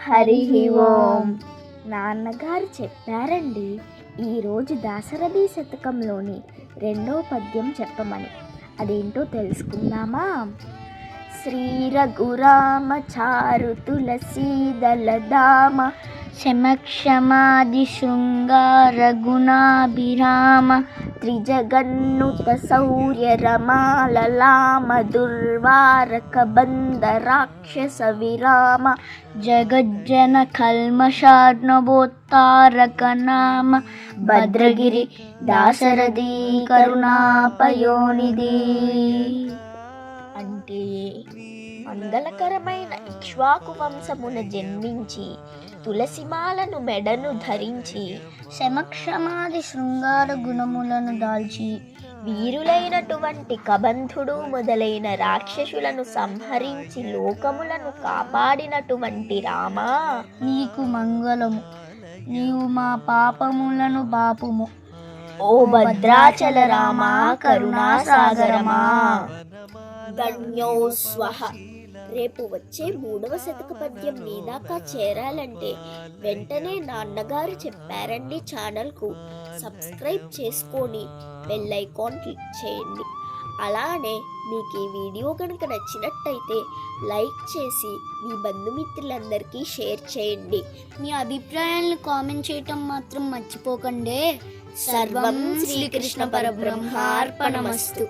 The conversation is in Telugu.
హరి ఓం. నాన్నగారు చెప్పారండి ఈరోజు దాశరథి శతకంలోని 2వ పద్యం చెప్పమని. అదేంటో తెలుసుకుందామా? శ్రీ రఘురామ చారు తులసీదళధామ శమక్షమాది శృంగార గుణాభిరామ త్రిజగన్నుత శౌర్య రమాలలామ దుర్వారక బంధ రాక్షస విరామ జగజ్జన కల్మషార్ణవోత్తారక నామ భద్రగిరి దాశరథి కరుణాపయోనిధి. అంటే మంగళకరమైన ఇక్ష్వాకు వంశమున జన్మించి తులసిమాలను మెడను ధరించి శమక్షమాది శృంగార గుణములను దాల్చి వీరులైనటువంటి కబంధుడు మొదలైన రాక్షసులను సంహరించి లోకములను కాపాడినటువంటి రామా, నీకు మంగళము. నీవు మా పాపములను బాపుము. ఓ భద్రాచల రామా కరుణాసాగరమా. ధన్యో స్వః. రేపు వచ్చే 3వ శతక పద్యం మీ దాకా చేరాలంటే వెంటనే నాన్నగారు చెప్పారండి ఛానల్కు సబ్స్క్రైబ్ చేసుకొని బెల్ ఐకాన్ క్లిక్ చేయండి. అలానే మీకు ఈ వీడియో కనుక నచ్చినట్టయితే లైక్ చేసి మీ బంధుమిత్రులందరికీ షేర్ చేయండి. మీ అభిప్రాయాలను కామెంట్ చేయటం మాత్రం మర్చిపోకండి. సర్వం శ్రీకృష్ణ పరబ్రహ్మార్పణమస్తు.